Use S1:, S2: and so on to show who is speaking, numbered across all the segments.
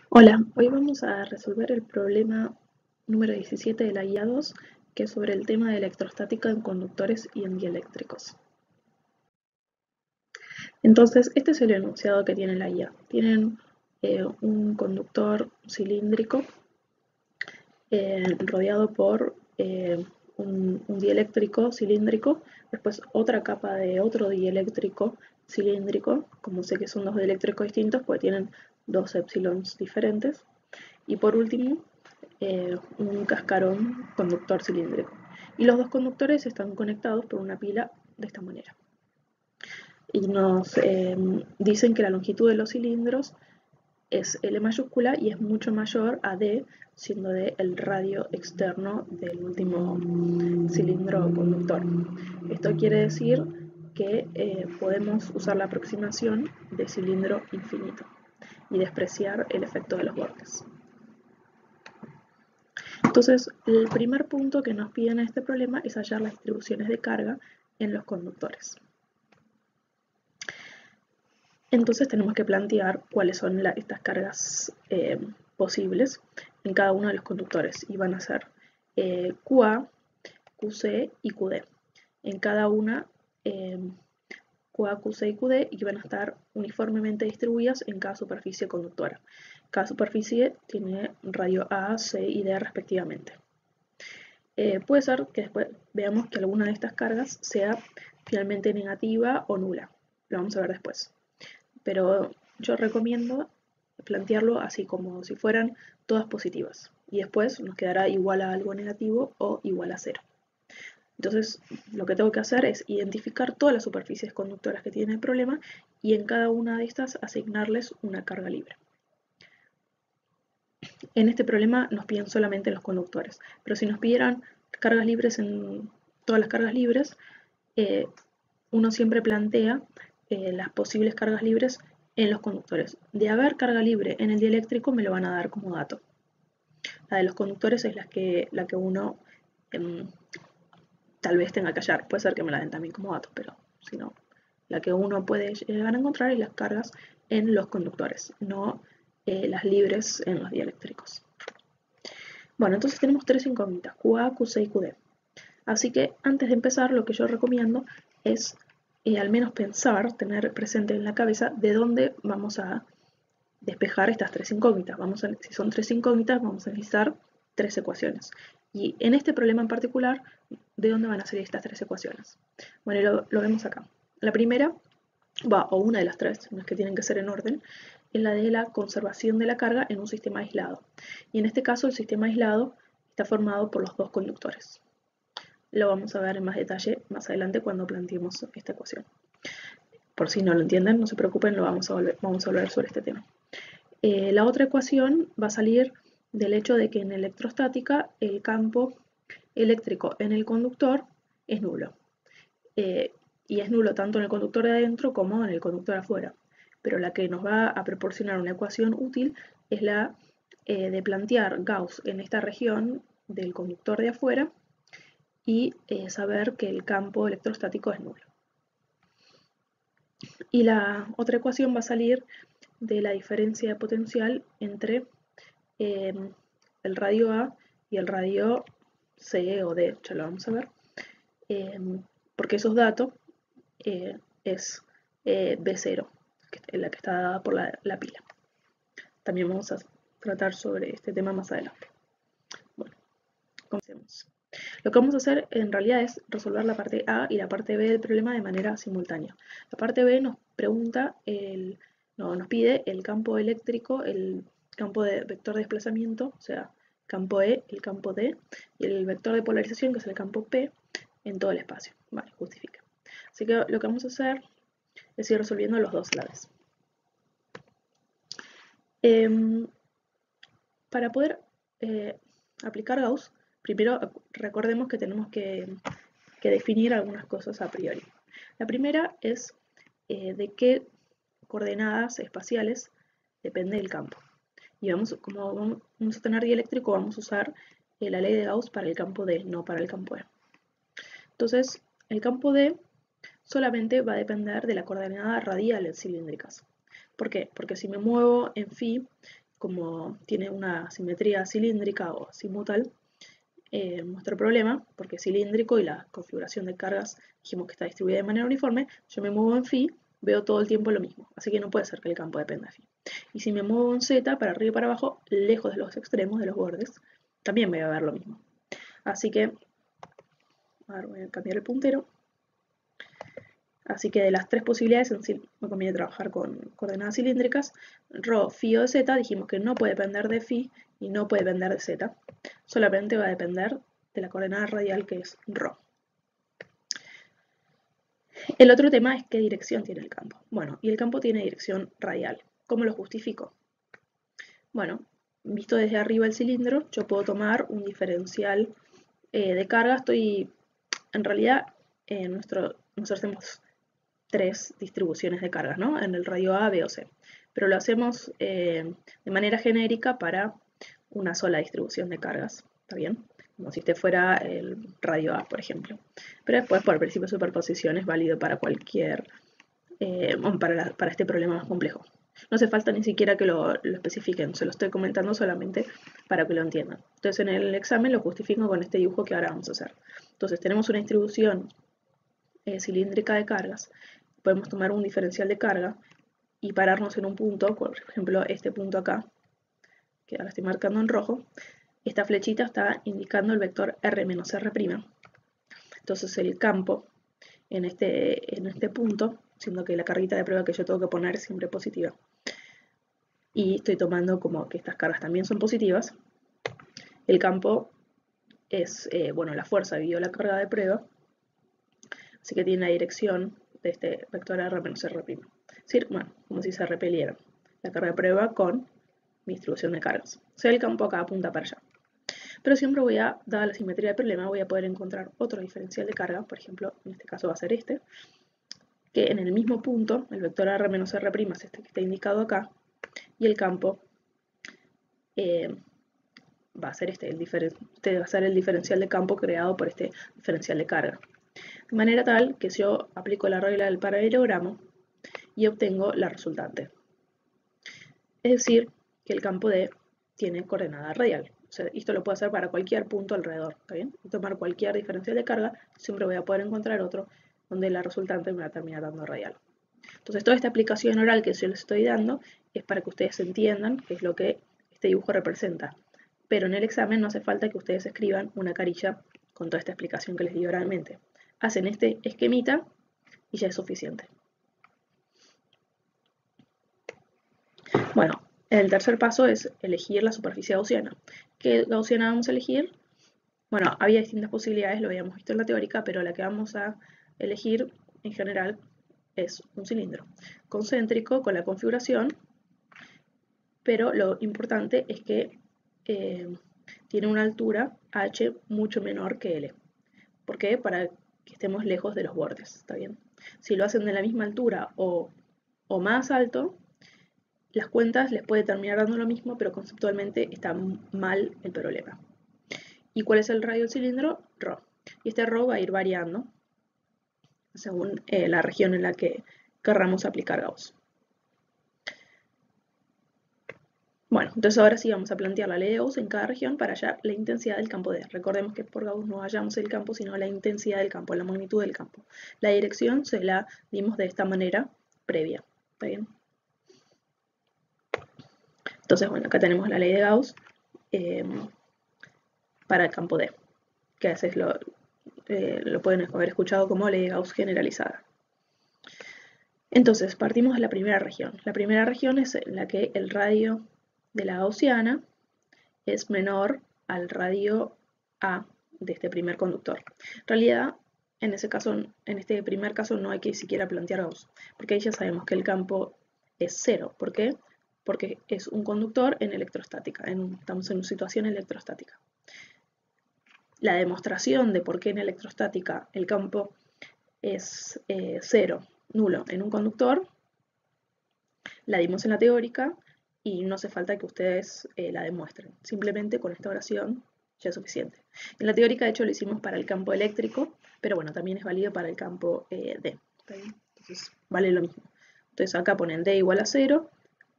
S1: Hola, hoy vamos a resolver el problema número 17 de la guía 2, que es sobre el tema de electrostática en conductores y en dieléctricos. Entonces, este es el enunciado que tiene la guía. Tienen un conductor cilíndrico rodeado por un dieléctrico cilíndrico, después otra capa de otro dieléctrico cilíndrico, como sé que son dos dieléctricos distintos, pues tienen dos épsilons diferentes, y por último un cascarón conductor cilíndrico. Y los dos conductores están conectados por una pila de esta manera. Y nos dicen que la longitud de los cilindros es L mayúscula y es mucho mayor a D, siendo D el radio externo del último cilindro conductor. Esto quiere decir que podemos usar la aproximación de cilindro infinito y despreciar el efecto de los bordes. Entonces, el primer punto que nos piden en este problema es hallar las distribuciones de carga en los conductores. Entonces tenemos que plantear cuáles son estas cargas posibles en cada uno de los conductores, y van a ser QA, QC y QD. En cada una QA, QC y QD, y van a estar uniformemente distribuidas en cada superficie conductora. Cada superficie tiene radio A, C y D respectivamente. Puede ser que después veamos que alguna de estas cargas sea finalmente negativa o nula. Lo vamos a ver después. Pero yo recomiendo plantearlo así, como si fueran todas positivas. Y después nos quedará igual a algo negativo o igual a cero. Entonces, lo que tengo que hacer es identificar todas las superficies conductoras que tienen el problema y en cada una de estas asignarles una carga libre. En este problema nos piden solamente los conductores, pero si nos pidieran cargas libres en todas las cargas libres, uno siempre plantea las posibles cargas libres en los conductores. De haber carga libre en el dieléctrico me lo van a dar como dato. La de los conductores es la que uno tal vez tenga que hallar. Puede ser que me la den también como dato, pero si no, la que uno puede llegar a encontrar es las cargas en los conductores, no las libres en los dieléctricos. Bueno, entonces tenemos tres incógnitas, QA, QC y QD. Así que antes de empezar, lo que yo recomiendo es al menos pensar, tener presente en la cabeza de dónde vamos a despejar estas tres incógnitas. Si son tres incógnitas, vamos a necesitar tres ecuaciones. Y en este problema en particular, ¿de dónde van a salir estas tres ecuaciones? Bueno, lo vemos acá. La primera, o una de las tres, no es que tienen que ser en orden, es la de la conservación de la carga en un sistema aislado. Y en este caso, el sistema aislado está formado por los dos conductores. Lo vamos a ver en más detalle más adelante cuando planteemos esta ecuación. Por si no lo entienden, no se preocupen, vamos a volver sobre este tema. La otra ecuación va a salir del hecho de que en electrostática el campo eléctrico en el conductor es nulo. Y es nulo tanto en el conductor de adentro como en el conductor afuera. Pero la que nos va a proporcionar una ecuación útil es la de plantear Gauss en esta región del conductor de afuera y saber que el campo electrostático es nulo. Y la otra ecuación va a salir de la diferencia de potencial entre el radio A y el radio C o D, ya lo vamos a ver, porque esos datos es B0, que es la que está dada por la pila. También vamos a tratar sobre este tema más adelante. Bueno, comencemos. Lo que vamos a hacer en realidad es resolver la parte A y la parte B del problema de manera simultánea. La parte B nos pregunta, nos pide el campo eléctrico, el campo de vector de desplazamiento, o sea, campo E, el campo D, y el vector de polarización, que es el campo P, en todo el espacio. Vale, justifica. Así que lo que vamos a hacer es ir resolviendo los dos a la vez. Para poder aplicar Gauss, primero recordemos que tenemos que definir algunas cosas a priori. La primera es de qué coordenadas espaciales depende el campo. Y como vamos a tener dieléctrico, vamos a usar la ley de Gauss para el campo D, no para el campo E. Entonces, el campo D solamente va a depender de la coordenada radiales cilíndricas. ¿Por qué? Porque si me muevo en phi como tiene una simetría cilíndrica o azimutal, nuestro problema, porque es cilíndrico y la configuración de cargas dijimos que está distribuida de manera uniforme, yo me muevo en phi, veo todo el tiempo lo mismo, así que no puede ser que el campo dependa de phi. Y si me muevo en z, para arriba y para abajo, lejos de los extremos, de los bordes, también voy a ver lo mismo. Así que, ahora voy a cambiar el puntero. Así que de las tres posibilidades, en sí me conviene trabajar con coordenadas cilíndricas. Rho, phi o de z, dijimos que no puede depender de phi y no puede depender de z. Solamente va a depender de la coordenada radial, que es rho. El otro tema es qué dirección tiene el campo. Bueno, y el campo tiene dirección radial. ¿Cómo lo justifico? Bueno, visto desde arriba el cilindro, yo puedo tomar un diferencial de carga. En realidad, nosotros tenemos tres distribuciones de cargas, ¿no? En el radio A, B o C. Pero lo hacemos de manera genérica para una sola distribución de cargas, ¿está bien? Como si este fuera el radio A, por ejemplo. Pero después, por el principio de superposición, es válido para cualquier, para este problema más complejo. No hace falta ni siquiera que lo especifiquen, se lo estoy comentando solamente para que lo entiendan. Entonces en el examen lo justifico con este dibujo que ahora vamos a hacer. Entonces tenemos una distribución cilíndrica de cargas, podemos tomar un diferencial de carga y pararnos en un punto, por ejemplo este punto acá, que ahora estoy marcando en rojo. Esta flechita está indicando el vector R menos R'. Entonces el campo en este punto, siendo que la carguita de prueba que yo tengo que poner es siempre positiva, y estoy tomando como que estas cargas también son positivas, el campo es, bueno, la fuerza dividido la carga de prueba, así que tiene la dirección de este vector R menos R'. Es decir, bueno, como si se repelieran la carga de prueba con mi distribución de cargas. O sea, el campo acá apunta para allá. Pero siempre dada la simetría del problema, voy a poder encontrar otro diferencial de carga, por ejemplo, en este caso va a ser este, que en el mismo punto, el vector R menos R' es este que está indicado acá, y el campo va a ser este va a ser el diferencial de campo creado por este diferencial de carga. De manera tal que yo aplico la regla del paralelogramo y obtengo la resultante. Es decir, que el campo D tiene coordenada radial. O sea, esto lo puedo hacer para cualquier punto alrededor, ¿está bien? Y tomar cualquier diferencial de carga, siempre voy a poder encontrar otro donde la resultante me va a terminar dando radial. Entonces, toda esta aplicación oral que yo les estoy dando es para que ustedes entiendan qué es lo que este dibujo representa. Pero en el examen no hace falta que ustedes escriban una carilla con toda esta explicación que les di oralmente. Hacen este esquemita y ya es suficiente. Bueno, el tercer paso es elegir la superficie gaussiana. ¿Qué gaussiana vamos a elegir? Bueno, había distintas posibilidades, lo habíamos visto en la teórica, pero la que vamos a elegir en general es un cilindro concéntrico con la configuración, pero lo importante es que tiene una altura h mucho menor que L. ¿Por qué? Para que estemos lejos de los bordes, ¿está bien? Si lo hacen de la misma altura o más alto, las cuentas les puede terminar dando lo mismo, pero conceptualmente está mal el problema. ¿Y cuál es el radio del cilindro? Rho. Y este Rho va a ir variando según la región en la que querramos aplicar Gauss. Bueno, entonces ahora sí vamos a plantear la ley de Gauss en cada región para hallar la intensidad del campo D. Recordemos que por Gauss no hallamos el campo, sino la intensidad del campo, la magnitud del campo. La dirección se la dimos de esta manera previa. ¿Está bien? Entonces, bueno, acá tenemos la ley de Gauss para el campo D, que a veces lo pueden haber escuchado como ley de Gauss generalizada. Entonces, partimos de la primera región. La primera región es en la que el radio de la gaussiana es menor al radio A de este primer conductor. En realidad, en este primer caso no hay que siquiera plantear Gauss, porque ahí ya sabemos que el campo es cero. ¿Por qué? Porque es un conductor en electrostática, estamos en una situación electrostática. La demostración de por qué en electrostática el campo es cero, nulo, en un conductor, la dimos en la teórica y no hace falta que ustedes la demuestren. Simplemente con esta oración ya es suficiente. En la teórica, de hecho, lo hicimos para el campo eléctrico, pero bueno, también es válido para el campo D. ¿Está bien? Entonces, vale lo mismo. Entonces acá ponen D igual a 0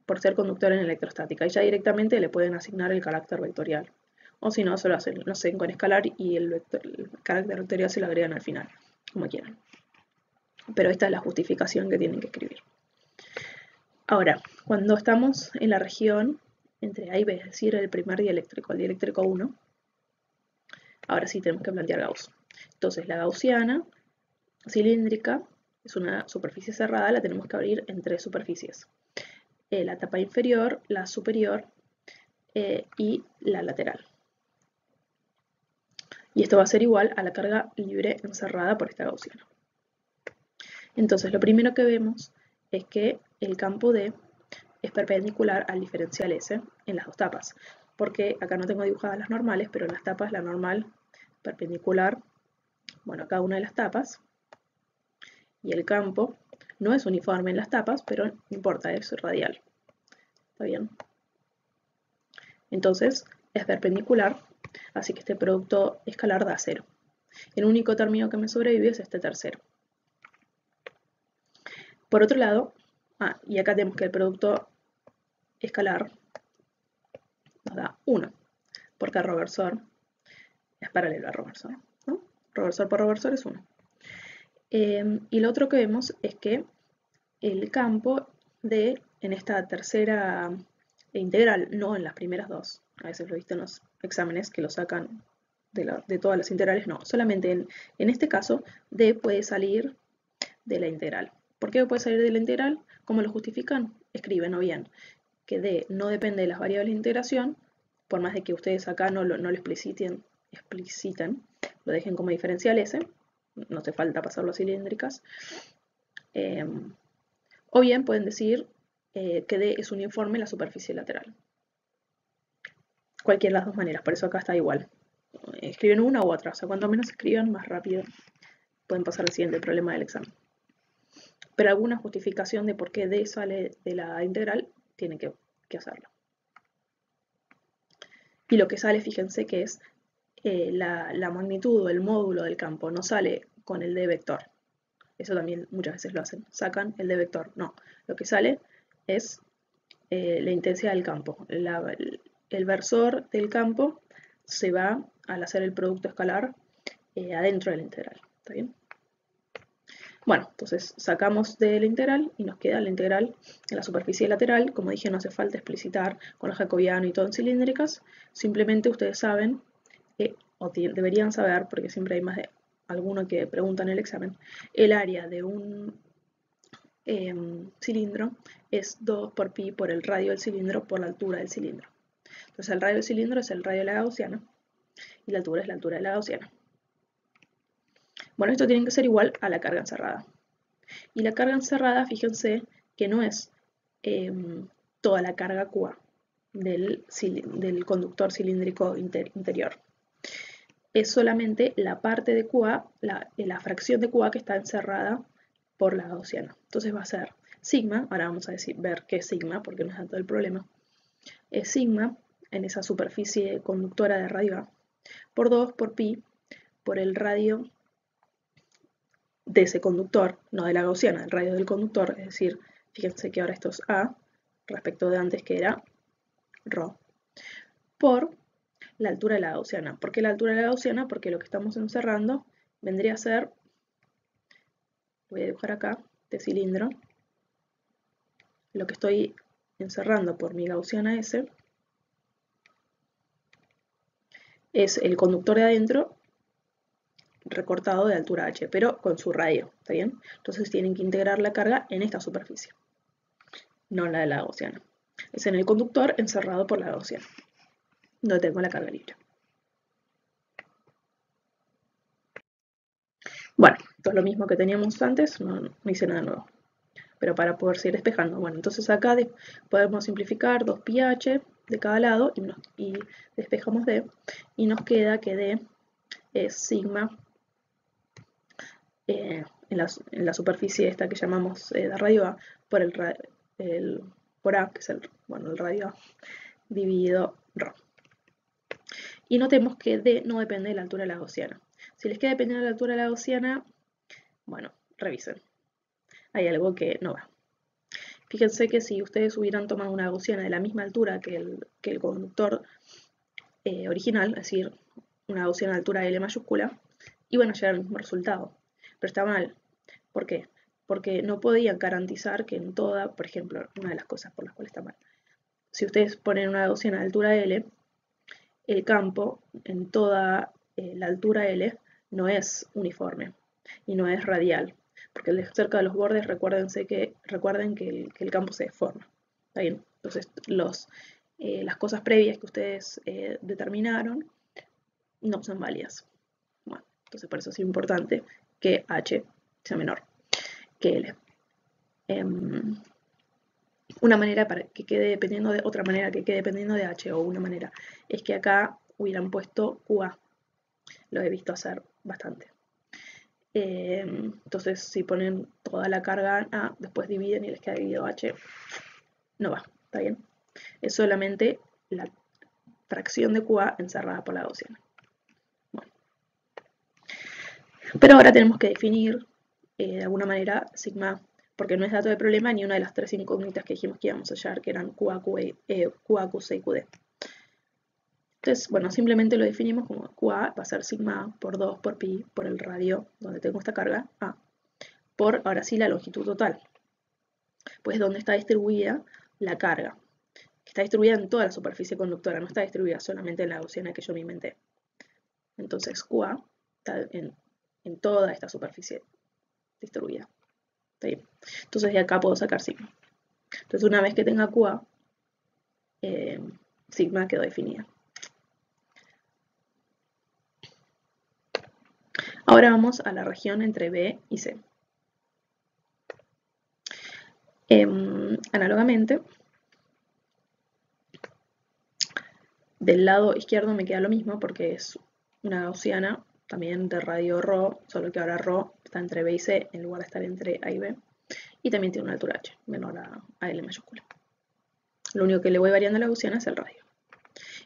S1: por ser conductor en electrostática. Y ya directamente le pueden asignar el carácter vectorial. O si no, solo hacen, no sé, con escalar y el carácter vectorial se lo agregan al final, como quieran. Pero esta es la justificación que tienen que escribir. Ahora, cuando estamos en la región entre A y B, es decir, el primer dieléctrico, el dieléctrico 1, ahora sí tenemos que plantear Gauss. Entonces, la gaussiana cilíndrica es una superficie cerrada, la tenemos que abrir en tres superficies. La tapa inferior, la superior y la lateral. Y esto va a ser igual a la carga libre encerrada por esta gaussiana. Entonces, lo primero que vemos es que el campo D es perpendicular al diferencial S en las dos tapas. Porque acá no tengo dibujadas las normales, pero en las tapas la normal perpendicular, bueno, a cada una de las tapas. Y el campo no es uniforme en las tapas, pero no importa, es radial. ¿Está bien? Entonces, es perpendicular, así que este producto escalar da 0. El único término que me sobrevive es este tercero. Por otro lado, y acá tenemos que el producto escalar nos da 1, porque reversor es paralelo a reversor, ¿no? Reversor por reversor es 1. Y lo otro que vemos es que el campo en esta tercera integral, no en las primeras dos, a veces lo viste en los exámenes que lo sacan de todas las integrales, no, solamente en este caso D puede salir de la integral. ¿Por qué puede salir de la integral? ¿Cómo lo justifican? Escriben o bien que D no depende de las variables de integración, por más de que ustedes acá no lo expliciten, lo dejen como diferencial S, no hace falta pasarlo a cilíndricas. O bien pueden decir que D es uniforme en la superficie lateral. Cualquiera de las dos maneras, por eso acá está igual. Escriben una u otra, o sea, cuanto menos escriban, más rápido pueden pasar al siguiente problema del examen. Pero alguna justificación de por qué D sale de la integral tiene que hacerlo. Y lo que sale, fíjense que es la magnitud o el módulo del campo, no sale con el D vector. Eso también muchas veces lo hacen, sacan el D vector. No, lo que sale es la intensidad del campo. El versor del campo se va al hacer el producto escalar adentro de la integral. ¿Está bien? Bueno, entonces sacamos de la integral y nos queda la integral en la superficie lateral. Como dije, no hace falta explicitar con el jacobiano y todo en cilíndricas. Simplemente ustedes saben, o deberían saber, porque siempre hay más de alguno que pregunta en el examen, el área de un cilindro es 2 por pi por el radio del cilindro por la altura del cilindro. Entonces el radio del cilindro es el radio de la gaussiana y la altura es la altura de la gaussiana. Bueno, esto tiene que ser igual a la carga encerrada. Y la carga encerrada, fíjense que no es toda la carga QA del conductor cilíndrico interior. Es solamente la parte de QA, la fracción de QA que está encerrada por la gaussiana. Entonces va a ser sigma, ahora vamos a ver qué es sigma porque no es tanto el problema, es sigma en esa superficie conductora de radio A por 2 por pi por el radio de ese conductor, no de la gaussiana, el radio del conductor, es decir, fíjense que ahora esto es A respecto de antes que era ρ, por la altura de la gaussiana. ¿Por qué la altura de la gaussiana? Porque lo que estamos encerrando vendría a ser, voy a dibujar acá, de cilindro, lo que estoy encerrando por mi gaussiana S es el conductor de adentro recortado de altura h, pero con su radio, ¿está bien? Entonces tienen que integrar la carga en esta superficie, no en la de la gaussiana. Es en el conductor encerrado por la gaussiana, donde tengo la carga libre. Bueno, esto es lo mismo que teníamos antes, no hice nada nuevo. Pero para poder seguir despejando. Bueno, entonces acá podemos simplificar 2πh de cada lado y despejamos D. Y nos queda que D es sigma en la superficie esta que llamamos de radio A por A, que es el radio A, dividido ρ. Y notemos que D no depende de la altura de la gaussiana. Si les queda dependiendo de la altura de la gaussiana, bueno, revisen. Hay algo que no va. Fíjense que si ustedes hubieran tomado una gaussiana de la misma altura que el conductor original, es decir, una gaussiana de altura L mayúscula, iban a llegar al mismo resultado. Pero está mal. ¿Por qué? Porque no podían garantizar que en toda, por ejemplo, una de las cosas por las cuales está mal. Si ustedes ponen una gaussiana de altura L, el campo en toda la altura L no es uniforme y no es radial, porque cerca de los bordes recuerden que el campo se deforma. ¿Está bien? Entonces las cosas previas que ustedes determinaron no son válidas. Bueno, entonces por eso es importante que H sea menor que L. Una manera para que quede dependiendo de otra manera que quede dependiendo de H, o una manera es que acá hubieran puesto QA. Lo he visto hacer bastante. Entonces si ponen toda la carga A, después dividen y les queda dividido H, no va, ¿está bien? Es solamente la fracción de QA encerrada por la gaussiana. Bueno. Pero ahora tenemos que definir de alguna manera sigma, porque no es dato de problema ni una de las tres incógnitas que dijimos que íbamos a hallar, que eran QA, QC y QD. Entonces, bueno, simplemente lo definimos como QA va a ser sigma por 2 por pi por el radio donde tengo esta carga A, por ahora sí la longitud total, pues donde está distribuida la carga, que está distribuida en toda la superficie conductora, no está distribuida solamente en la gaussiana que yo me inventé. Entonces QA está en toda esta superficie distribuida. ¿Está bien? Entonces de acá puedo sacar sigma. Entonces una vez que tenga QA, sigma quedó definida. Ahora vamos a la región entre B y C. Análogamente, del lado izquierdo me queda lo mismo porque es una gaussiana también de radio ρ, solo que ahora ρ está entre B y C en lugar de estar entre A y B. Y también tiene una altura h menor a L mayúscula. Lo único que le voy variando a la gaussiana es el radio.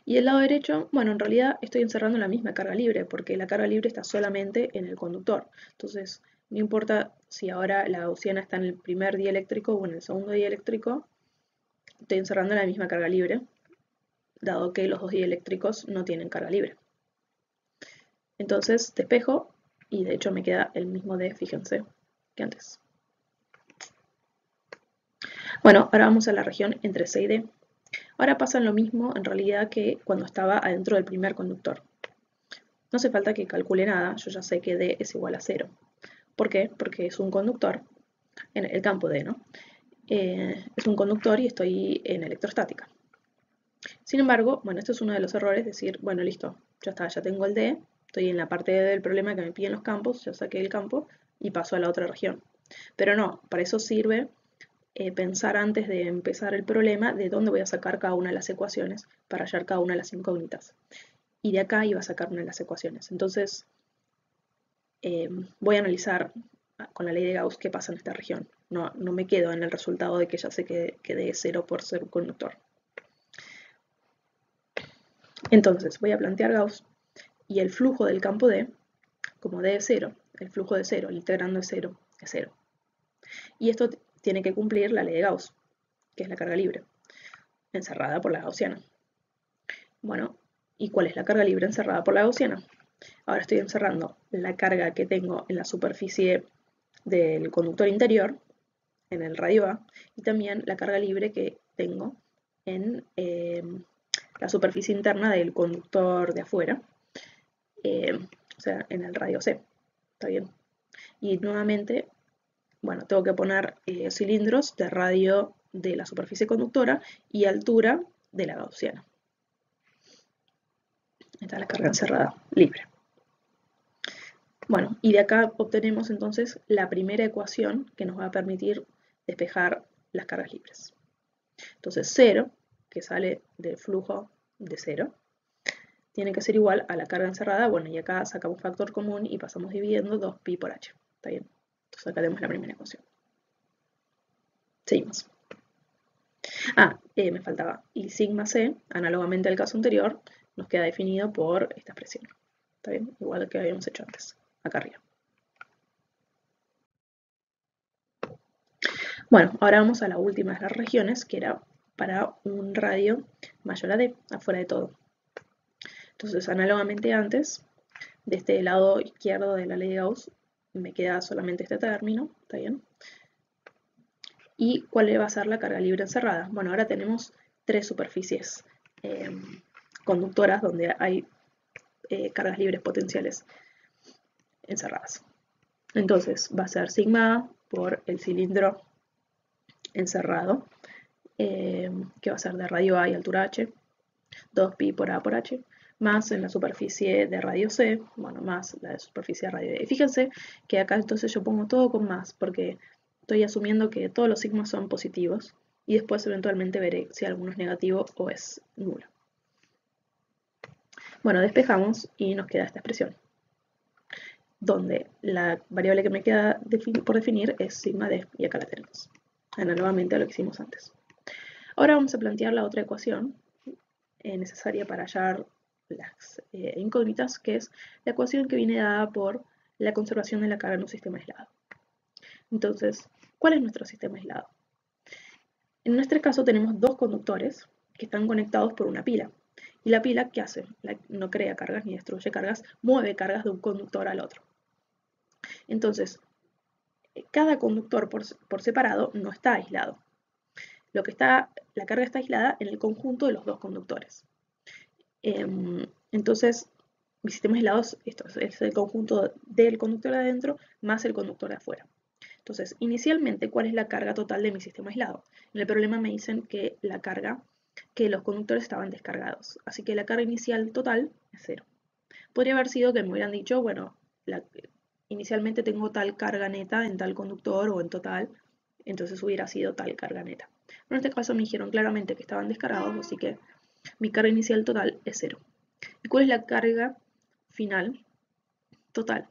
S1: Y el lado derecho, bueno, en realidad estoy encerrando la misma carga libre, porque la carga libre está solamente en el conductor. Entonces, no importa si ahora la gaussiana está en el primer dieléctrico o en el segundo dieléctrico, estoy encerrando la misma carga libre, dado que los dos dieléctricos no tienen carga libre. Entonces, despejo, y de hecho me queda el mismo D, fíjense, que antes. Bueno, ahora vamos a la región entre C y D. Ahora pasa lo mismo en realidad que cuando estaba adentro del primer conductor. No hace falta que calcule nada, yo ya sé que D es igual a 0. ¿Por qué? Porque es un conductor, en el campo D, ¿no? Es un conductor y estoy en electrostática. Sin embargo, bueno, esto es uno de los errores, decir, bueno, listo, ya está, ya tengo el D, estoy en la parte del problema que me piden los campos, ya saqué el campo y paso a la otra región. Pero no, para eso sirve pensar antes de empezar el problema de dónde voy a sacar cada una de las ecuaciones para hallar cada una de las incógnitas. Y de acá iba a sacar una de las ecuaciones. Entonces, voy a analizar con la ley de Gauss qué pasa en esta región. No me quedo en el resultado de que ya sé que D es 0 por ser un conductor. Entonces, voy a plantear Gauss y el flujo del campo D, como D es 0, el flujo de 0, el integrando de 0 es 0. Y esto tiene que cumplir la ley de Gauss, que es la carga libre, encerrada por la gaussiana. Bueno, ¿y cuál es la carga libre encerrada por la gaussiana? Ahora estoy encerrando la carga que tengo en la superficie del conductor interior, en el radio A, y también la carga libre que tengo en la superficie interna del conductor de afuera, o sea, en el radio C. ¿Está bien? Y nuevamente, bueno, tengo que poner cilindros de radio de la superficie conductora y altura de la gaussiana. Esta es la carga encerrada libre. Bueno, y de acá obtenemos entonces la primera ecuación que nos va a permitir despejar las cargas libres. Entonces 0, que sale del flujo de 0, tiene que ser igual a la carga encerrada. Bueno, y acá sacamos factor común y pasamos dividiendo 2pi por h. ¿Está bien? Entonces acá tenemos la primera ecuación. Seguimos. Me faltaba. Y sigma c, análogamente al caso anterior, nos queda definido por esta expresión. ¿Está bien? Igual que habíamos hecho antes, acá arriba. Bueno, ahora vamos a la última de las regiones, que era para un radio mayor a D, afuera de todo. Entonces, análogamente antes, de este lado izquierdo de la ley de Gauss, me queda solamente este término, ¿está bien? ¿Y cuál va a ser la carga libre encerrada? Bueno, ahora tenemos tres superficies conductoras donde hay cargas libres potenciales encerradas. Entonces va a ser sigma A por el cilindro encerrado, que va a ser de radio A y altura h, 2pi por A por h, más en la superficie de radio C, bueno, más la de superficie de radio D. Y fíjense que acá entonces yo pongo todo con más, porque estoy asumiendo que todos los sigmas son positivos, y después eventualmente veré si alguno es negativo o es nulo. Bueno, despejamos y nos queda esta expresión, donde la variable que me queda por definir es sigma D, y acá la tenemos, análogamente a lo que hicimos antes. Ahora vamos a plantear la otra ecuación necesaria para hallar las incógnitas, que es la ecuación que viene dada por la conservación de la carga en un sistema aislado. Entonces, ¿cuál es nuestro sistema aislado? En nuestro caso tenemos dos conductores que están conectados por una pila. ¿Y la pila qué hace? No crea cargas ni destruye cargas, mueve cargas de un conductor al otro. Entonces, cada conductor por separado no está aislado. La carga está aislada en el conjunto de los dos conductores. Entonces, mi sistema aislado es el conjunto del conductor de adentro más el conductor de afuera. Entonces, inicialmente, ¿cuál es la carga total de mi sistema aislado? En el problema me dicen que los conductores estaban descargados. Así que la carga inicial total es 0. Podría haber sido que me hubieran dicho, bueno, inicialmente tengo tal carga neta en tal conductor o en total, entonces hubiera sido tal carga neta. Pero en este caso me dijeron claramente que estaban descargados, así que mi carga inicial total es 0. ¿Y cuál es la carga final total?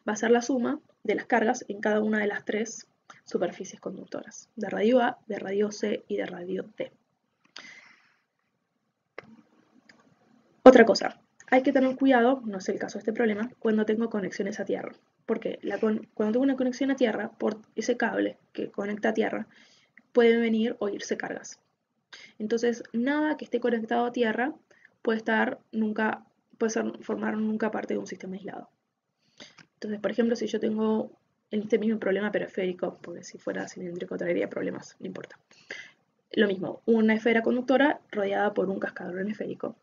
S1: Va a ser la suma de las cargas en cada una de las tres superficies conductoras, de radio A, de radio C y de radio D. Otra cosa, hay que tener cuidado, no es el caso de este problema, cuando tengo conexiones a tierra. Porque cuando tengo una conexión a tierra, por ese cable que conecta a tierra, pueden venir o irse cargas. Entonces, nada que esté conectado a tierra puede formar nunca parte de un sistema aislado. Entonces, por ejemplo, si yo tengo este mismo problema pero esférico, porque si fuera cilíndrico traería problemas, no importa. Lo mismo, una esfera conductora rodeada por un cascador esférico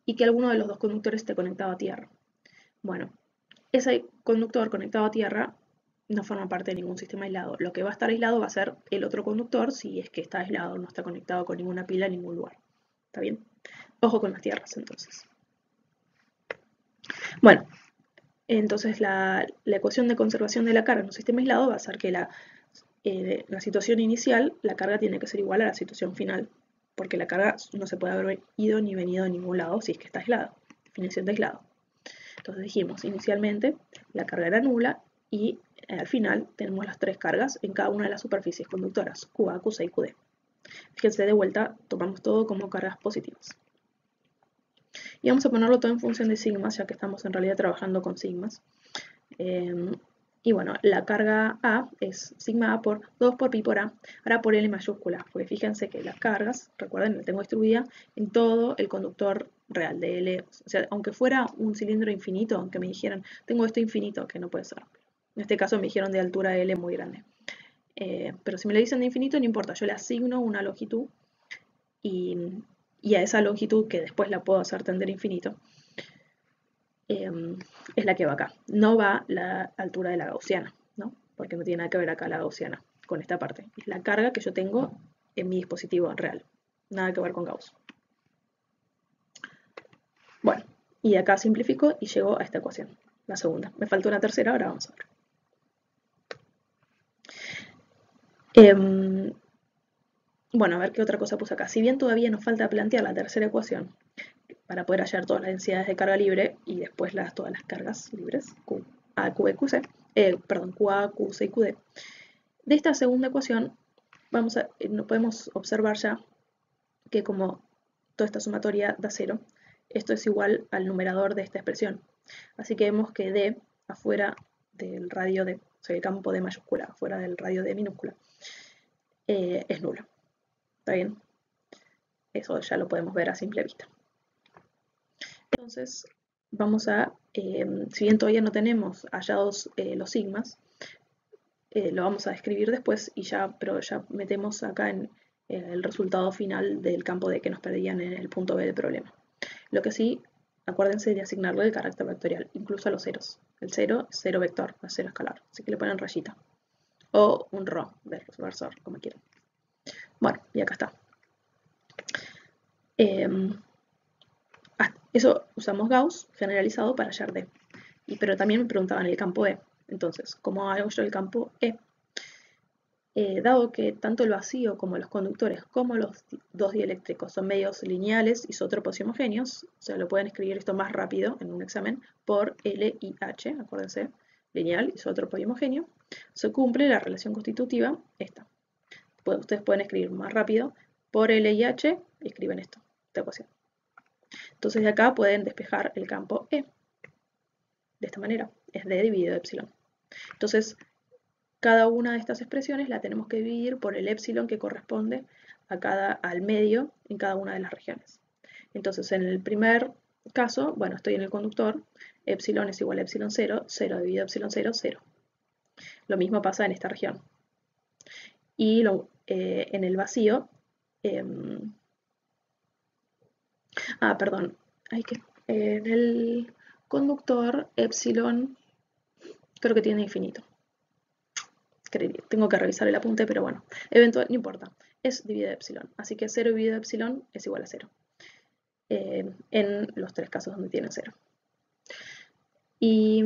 S1: y que alguno de los dos conductores esté conectado a tierra. Bueno, ese conductor conectado a tierra no forma parte de ningún sistema aislado. Lo que va a estar aislado va a ser el otro conductor si es que está aislado, no está conectado con ninguna pila en ningún lugar. ¿Está bien? Ojo con las tierras entonces. Bueno, entonces la ecuación de conservación de la carga en un sistema aislado va a ser que la situación inicial, la carga tiene que ser igual a la situación final, porque la carga no se puede haber ido ni venido de ningún lado si es que está aislado. Definición de aislado. Entonces dijimos, inicialmente la carga era nula y al final tenemos las tres cargas en cada una de las superficies conductoras, QA, QC y QD. Fíjense, de vuelta tomamos todo como cargas positivas. Y vamos a ponerlo todo en función de sigmas, ya que estamos en realidad trabajando con sigmas. Y bueno, la carga A es sigma A por 2 por pi por A, ahora por L mayúscula, porque fíjense que las cargas, recuerden, la tengo distribuida en todo el conductor real de L. O sea, aunque fuera un cilindro infinito, aunque me dijeran, tengo esto infinito, que no puede ser. En este caso me dijeron de altura L muy grande. Pero si me lo dicen de infinito, no importa, yo le asigno una longitud y a esa longitud, que después la puedo hacer tender infinito, es la que va acá. No va la altura de la gaussiana, ¿no? Porque no tiene nada que ver acá la gaussiana con esta parte. Es la carga que yo tengo en mi dispositivo real. Nada que ver con Gauss. Bueno, y acá simplifico y llego a esta ecuación, la segunda. Me falta una tercera, ahora vamos a ver. Bueno, a ver qué otra cosa puse acá. Si bien todavía nos falta plantear la tercera ecuación para poder hallar todas las densidades de carga libre y después todas las cargas libres, QA, QC y QD. De esta segunda ecuación podemos observar ya que como toda esta sumatoria da 0, esto es igual al numerador de esta expresión. Así que vemos que D afuera del radio D, o sea, el campo D mayúscula, afuera del radio D minúscula, es nulo. ¿Está bien? Eso ya lo podemos ver a simple vista. Entonces, vamos a, si bien todavía no tenemos hallados los sigmas, lo vamos a escribir después y ya, pero ya metemos acá en el resultado final del campo D que nos pedían en el punto B del problema. Lo que sí, acuérdense de asignarle el carácter vectorial, incluso a los ceros. El 0 es 0 vector, no es 0 escalar, así que le ponen rayita. O un ρ de versor, como quieran. Bueno, y acá está. Eso usamos Gauss generalizado para hallar D. Pero también me preguntaban el campo E. Entonces, ¿cómo hago yo el campo E? Dado que tanto el vacío como los conductores como los dos dieléctricos son medios lineales isótropos y homogéneos, o sea, lo pueden escribir esto más rápido en un examen, por L y H, acuérdense, lineal, isótropo y homogéneo, se cumple la relación constitutiva esta. Ustedes pueden escribir más rápido por L y H y escriben esta ecuación. Entonces de acá pueden despejar el campo E. De esta manera, es D dividido epsilon. Entonces, cada una de estas expresiones la tenemos que dividir por el epsilon que corresponde al medio en cada una de las regiones. Entonces, en el primer caso, bueno, estoy en el conductor, epsilon es igual a epsilon 0, 0 dividido epsilon 0, 0. Lo mismo pasa en esta región. Y en el vacío, perdón, en el conductor, epsilon, creo que tiene infinito. Tengo que revisar el apunte, pero bueno, no importa, es dividido epsilon, así que 0 dividido epsilon es igual a 0, en los tres casos donde tiene 0. Y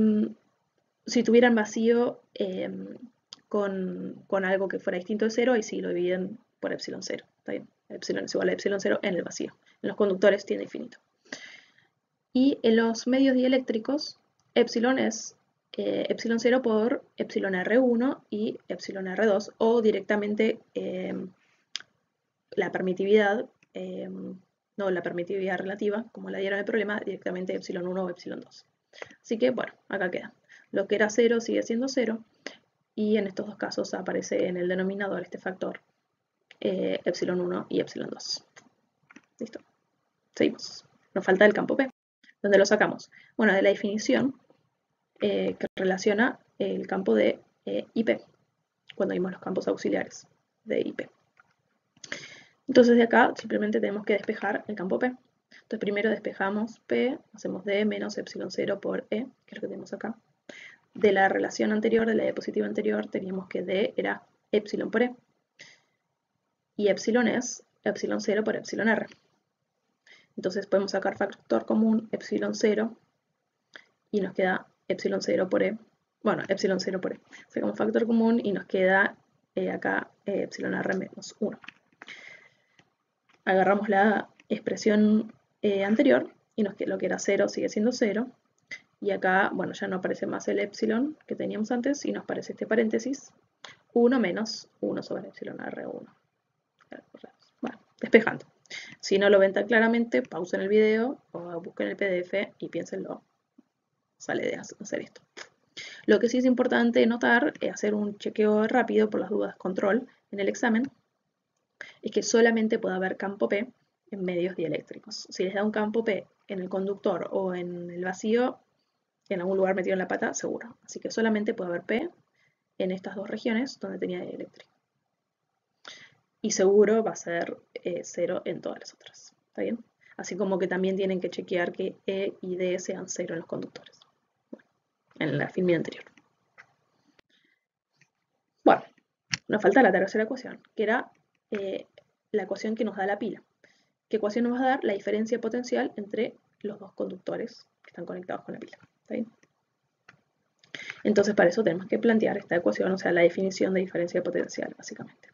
S1: si tuvieran vacío con algo que fuera distinto de 0, y sí lo dividen por epsilon 0, ¿está bien? Epsilon es igual a epsilon 0 en el vacío, en los conductores tiene infinito. Y en los medios dieléctricos, epsilon es epsilon 0 por epsilon R1 y epsilon R2, o directamente la permitividad, no la permitividad relativa, como la dieron en el problema, directamente epsilon 1 o epsilon 2. Así que bueno, acá queda. Lo que era 0 sigue siendo 0, y en estos dos casos aparece en el denominador este factor epsilon 1 y epsilon 2. Listo. Seguimos. Nos falta el campo P. ¿Dónde lo sacamos? Bueno, de la definición que relaciona el campo de IP, cuando vimos los campos auxiliares de IP. Entonces de acá simplemente tenemos que despejar el campo P. Entonces primero despejamos P, hacemos D menos epsilon 0 por E, que es lo que tenemos acá. De la relación anterior, de la diapositiva anterior, teníamos que D era epsilon por E. Y epsilon es epsilon 0 por epsilon R. Entonces podemos sacar factor común epsilon 0 y nos queda epsilon 0 por E. Bueno, epsilon 0 por E. Sacamos factor común y nos queda acá epsilon R menos 1. Agarramos la expresión anterior y lo que era 0 sigue siendo 0. Y acá, bueno, ya no aparece más el epsilon que teníamos antes y nos aparece este paréntesis 1 menos 1 sobre epsilon R1. Bueno, despejando. Si no lo ven tan claramente, pausen el video o busquen el PDF y piénsenlo. Sale de hacer esto. Lo que sí es importante notar, hacer un chequeo rápido por las dudas control en el examen, es que solamente puede haber campo P en medios dieléctricos. Si les da un campo P en el conductor o en el vacío, en algún lugar metido en la pata, seguro. Así que solamente puede haber P en estas dos regiones donde tenía dieléctrico. Y seguro va a ser 0 en todas las otras. ¿Está bien? Así como que también tienen que chequear que E y D sean 0 en los conductores. Bueno, en la filmina anterior. Bueno, nos falta la tercera ecuación, que era la ecuación que nos da la pila. ¿Qué ecuación nos va a dar? La diferencia potencial entre los dos conductores que están conectados con la pila. ¿Está bien? Entonces para eso tenemos que plantear esta ecuación, o sea, la definición de diferencia potencial, básicamente.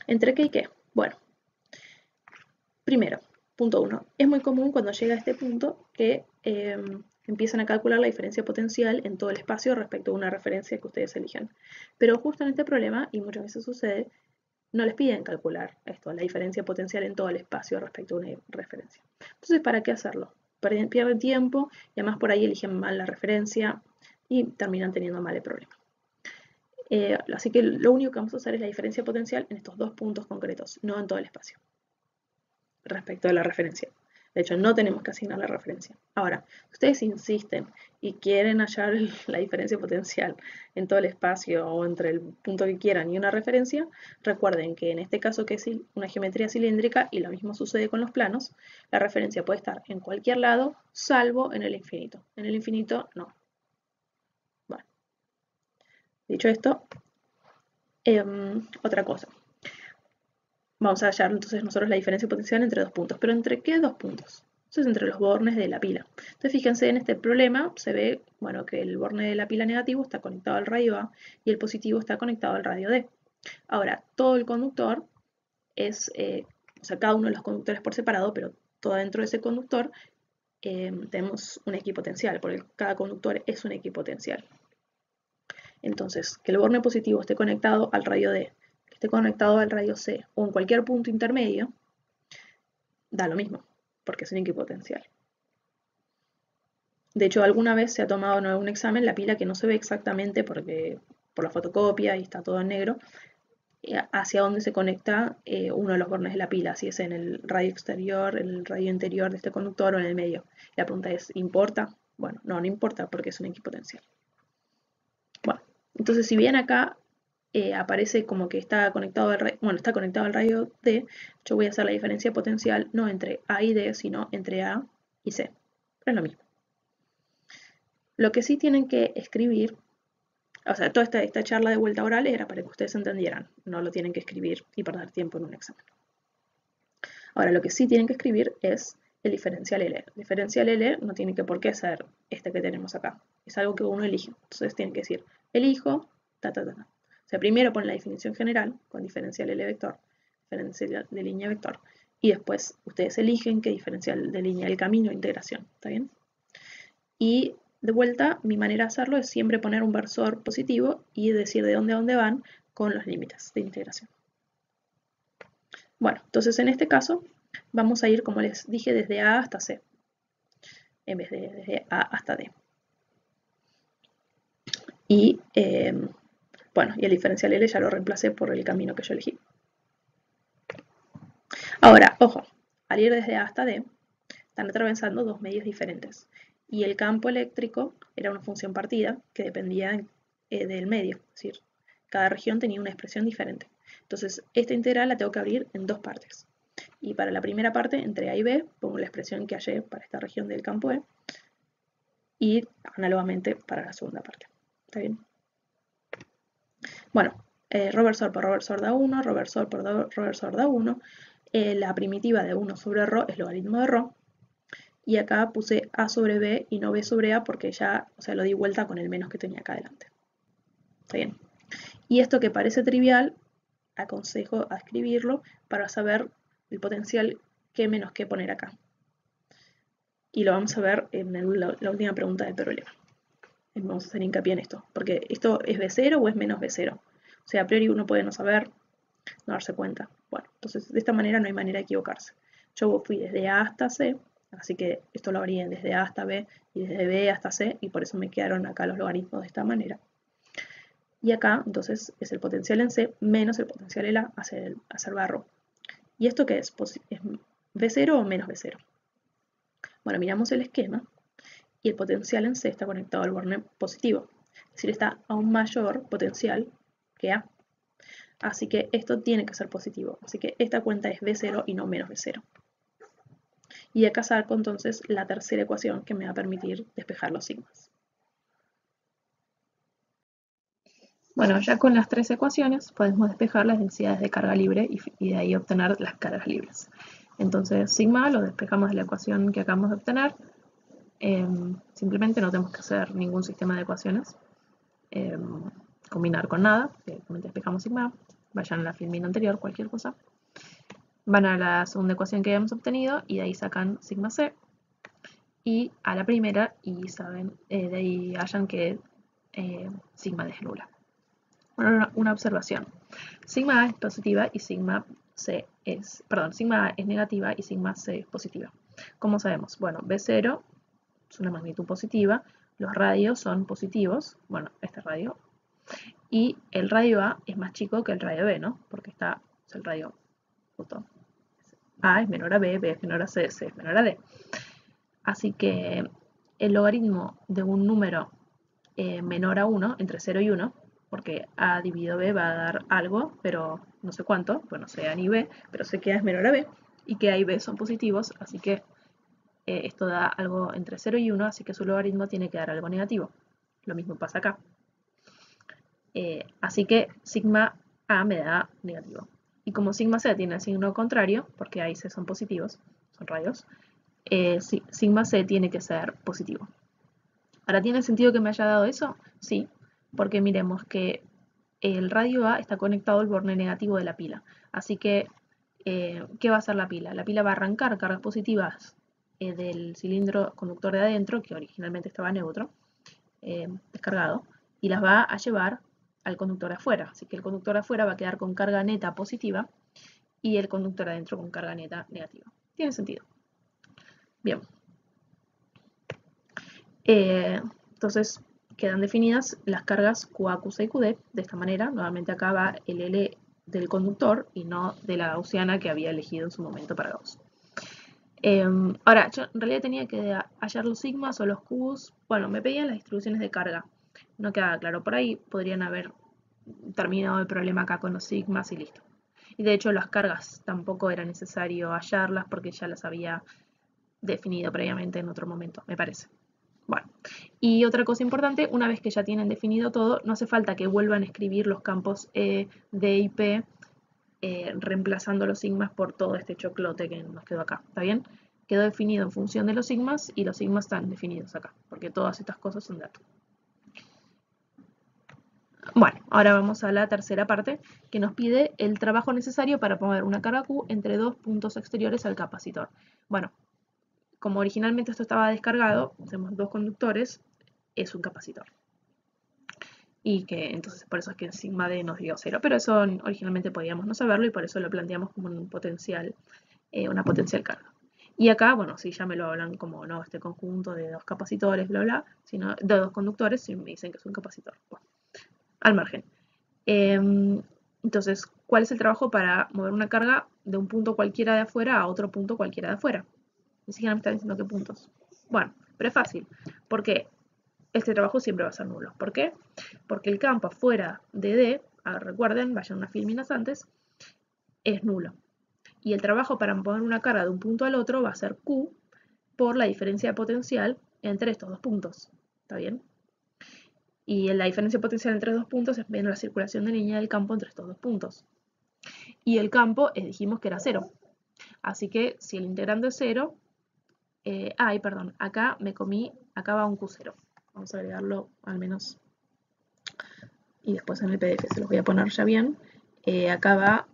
S1: ¿Entre qué y qué? Bueno, primero, punto 1. Es muy común cuando llega a este punto que empiezan a calcular la diferencia potencial en todo el espacio respecto a una referencia que ustedes elijan. Pero justo en este problema, y muchas veces sucede, no les piden calcular esto, la diferencia potencial en todo el espacio respecto a una referencia. Entonces, ¿para qué hacerlo? Pierden tiempo y además por ahí eligen mal la referencia y terminan teniendo mal el problema. Así que lo único que vamos a hacer es la diferencia potencial en estos dos puntos concretos, no en todo el espacio, respecto de la referencia. De hecho, no tenemos que asignar la referencia. Ahora, si ustedes insisten y quieren hallar la diferencia potencial en todo el espacio o entre el punto que quieran y una referencia, recuerden que en este caso que es una geometría cilíndrica, y lo mismo sucede con los planos, la referencia puede estar en cualquier lado, salvo en el infinito. En el infinito, no. Bueno, dicho esto, otra cosa. Vamos a hallar entonces nosotros la diferencia potencial entre dos puntos. ¿Pero entre qué dos puntos? Entonces entre los bornes de la pila. Entonces fíjense en este problema, se ve bueno, que el borne de la pila negativo está conectado al radio A y el positivo está conectado al radio D. Ahora, todo el conductor es, o sea, cada uno de los conductores por separado, pero todo dentro de ese conductor tenemos un equipotencial, porque cada conductor es un equipotencial. Entonces, que el borne positivo esté conectado al radio D, que esté conectado al radio C o en cualquier punto intermedio, da lo mismo, porque es un equipotencial. De hecho, alguna vez se ha tomado en algún examen la pila que no se ve exactamente porque por la fotocopia y está todo en negro, hacia dónde se conecta uno de los bornes de la pila, si es en el radio exterior, en el radio interior de este conductor o en el medio. La pregunta es, ¿importa? Bueno, no importa porque es un equipotencial. Bueno, entonces si bien acá aparece como que está conectado al radio D, yo voy a hacer la diferencia potencial no entre A y D, sino entre A y C. Pero es lo mismo. Lo que sí tienen que escribir, o sea, toda esta charla de vuelta oral era para que ustedes entendieran, no lo tienen que escribir y perder tiempo en un examen. Ahora, lo que sí tienen que escribir es el diferencial L. El diferencial L no tiene que por qué ser este que tenemos acá, es algo que uno elige. Entonces tienen que decir, elijo, ta. O sea, primero ponen la definición general con diferencial L vector, diferencial de línea vector, y después ustedes eligen qué diferencial de línea del camino de integración, ¿está bien? Y de vuelta, mi manera de hacerlo es siempre poner un versor positivo y decir de dónde a dónde van con los límites de integración. Bueno, entonces en este caso vamos a ir, como les dije, desde A hasta C, en vez de desde A hasta D. Y bueno, y el diferencial L ya lo reemplacé por el camino que yo elegí. Ahora, ojo, al ir desde A hasta D, están atravesando dos medios diferentes. Y el campo eléctrico era una función partida que dependía del medio, es decir, cada región tenía una expresión diferente. Entonces, esta integral la tengo que abrir en dos partes. Y para la primera parte, entre A y B, pongo la expresión que hallé para esta región del campo E. Y análogamente para la segunda parte. ¿Está bien? Bueno, Roversor por Roversor da 1, Roversor por Roversor da 1. La primitiva de 1 sobre ρ es logaritmo de ρ. Y acá puse A sobre B y no B sobre A porque ya, o sea, lo di vuelta con el menos que tenía acá adelante. ¿Está bien? Y esto que parece trivial, aconsejo a escribirlo para saber el potencial que menos que poner acá. Y lo vamos a ver en la última pregunta del problema. Vamos a hacer hincapié en esto, porque esto es B0 o es menos B0. O sea, a priori uno puede no saber, no darse cuenta. Bueno, entonces de esta manera no hay manera de equivocarse. Yo fui desde A hasta C, así que esto lo haría desde A hasta B y desde B hasta C, y por eso me quedaron acá los logaritmos de esta manera. Y acá, entonces, es el potencial en C menos el potencial en A hacer barro. ¿Y esto qué es? ¿Es B0 o menos B0? Bueno, miramos el esquema y el potencial en C está conectado al borne positivo. Es decir, está a un mayor potencial que A. Así que esto tiene que ser positivo. Así que esta cuenta es B0 y no menos B0. Y de acá saco entonces la tercera ecuación que me va a permitir despejar los sigmas. Bueno, ya con las tres ecuaciones podemos despejar las densidades de carga libre y de ahí obtener las cargas libres. Entonces, sigma lo despejamos de la ecuación que acabamos de obtener. Simplemente no tenemos que hacer ningún sistema de ecuaciones, combinar con nada, directamente despejamos sigma, vayan a la filmina anterior, cualquier cosa. Van a la segunda ecuación que habíamos obtenido y de ahí sacan sigma c. Y a la primera y saben, de ahí hallan que sigma d es nula. Bueno, una observación. Sigma A es positiva y sigma C es, perdón, sigma A es negativa y sigma C es positiva. ¿Cómo sabemos? Bueno, B0 es una magnitud positiva, los radios son positivos, bueno, este radio, Y el radio A es más chico que el radio B, ¿no? Porque está el radio justo. A es menor a B, B es menor a C, C es menor a D. Así que el logaritmo de un número menor a 1, entre 0 y 1, porque A dividido B va a dar algo, pero no sé cuánto, pues no sé A ni B, pero sé que A es menor a B y que A y B son positivos, así que esto da algo entre 0 y 1, así que su logaritmo tiene que dar algo negativo. Lo mismo pasa acá. Así que sigma A me da negativo. Y como sigma C tiene el signo contrario, porque A y C son positivos, son radios, sigma C tiene que ser positivo. Ahora, ¿tiene sentido que me haya dado eso? Sí, porque miremos que el radio A está conectado al borne negativo de la pila. Así que, ¿qué va a hacer la pila? La pila va a arrancar cargas positivas del cilindro conductor de adentro, que originalmente estaba neutro, descargado, y las va a llevar al conductor de afuera. Así que el conductor de afuera va a quedar con carga neta positiva y el conductor adentro con carga neta negativa. ¿Tiene sentido? Bien. Entonces quedan definidas las cargas QA, QC y QD de esta manera. Nuevamente acá va el L del conductor y no de la gaussiana que había elegido en su momento para Gauss. Ahora, yo en realidad tenía que hallar los sigmas o los Qs. Bueno, me pedían las distribuciones de carga. No quedaba claro. Por ahí podrían haber terminado el problema acá con los sigmas y listo. Y de hecho las cargas tampoco era necesario hallarlas porque ya las había definido previamente en otro momento, me parece. Bueno, y otra cosa importante, una vez que ya tienen definido todo, no hace falta que vuelvan a escribir los campos E, D y P, reemplazando los sigmas por todo este choclote que nos quedó acá, ¿está bien? Quedó definido en función de los sigmas y los sigmas están definidos acá, porque todas estas cosas son datos. Bueno, ahora vamos a la tercera parte, que nos pide el trabajo necesario para poner una carga Q entre dos puntos exteriores al capacitor. Bueno, como originalmente esto estaba descargado, hacemos dos conductores, es un capacitor. Y que entonces por eso es que sigma D nos dio 0, pero eso originalmente podíamos no saberlo y por eso lo planteamos como un potencial, una potencial carga. Y acá, bueno, si ya me lo hablan como no, este conjunto de dos capacitores, bla, bla, sino de dos conductores, si me dicen que es un capacitor. Bueno, al margen. Entonces, ¿cuál es el trabajo para mover una carga de un punto cualquiera de afuera a otro punto cualquiera de afuera? Ni siquiera me están diciendo qué puntos. Bueno, pero es fácil, porque este trabajo siempre va a ser nulo. ¿Por qué? Porque el campo afuera de D, recuerden, vayan unas filminas antes, es nulo. Y el trabajo para mover una carga de un punto al otro va a ser Q por la diferencia de potencial entre estos dos puntos. ¿Está bien? Y la diferencia potencial entre dos puntos es menos la circulación de línea del campo entre estos dos puntos. Y el campo dijimos que era 0. Así que si el integrando es 0, perdón, acá me comí, acá va un Q0. Vamos a agregarlo al menos. Y después en el PDF se los voy a poner ya bien. Acá va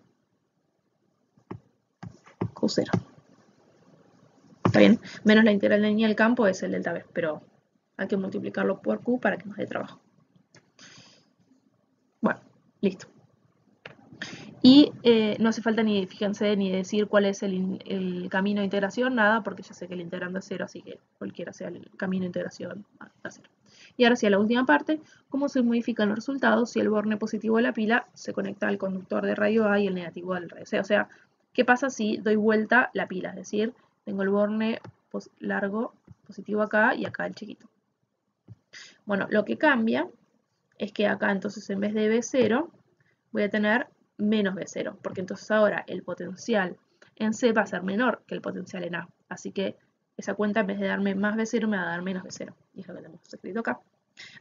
S1: Q0. ¿Está bien? Menos la integral de línea del campo es el delta B, pero hay que multiplicarlo por Q para que nos dé trabajo. Bueno, listo. Y no hace falta ni, fíjense, ni decir cuál es el camino de integración, nada, porque ya sé que el integrando es 0, así que cualquiera sea el camino de integración va a 0. Y ahora sí, a la última parte, cómo se modifican los resultados si el borne positivo de la pila se conecta al conductor de radio A y el negativo del radio C. O sea, ¿qué pasa si doy vuelta la pila? Es decir, tengo el borne largo positivo acá y acá el chiquito. Bueno, lo que cambia es que acá entonces en vez de B0 voy a tener menos B0, porque entonces ahora el potencial en C va a ser menor que el potencial en A. Así que esa cuenta en vez de darme más B0 me va a dar menos B0. Y es lo que tenemos escrito acá.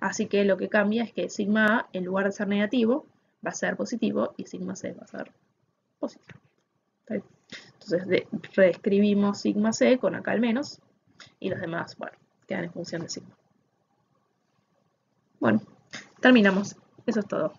S1: Así que lo que cambia es que sigma A, en lugar de ser negativo, va a ser positivo y sigma C va a ser positivo. Entonces reescribimos sigma C con acá el menos y los demás, bueno, quedan en función de sigma. Bueno, terminamos. Eso es todo.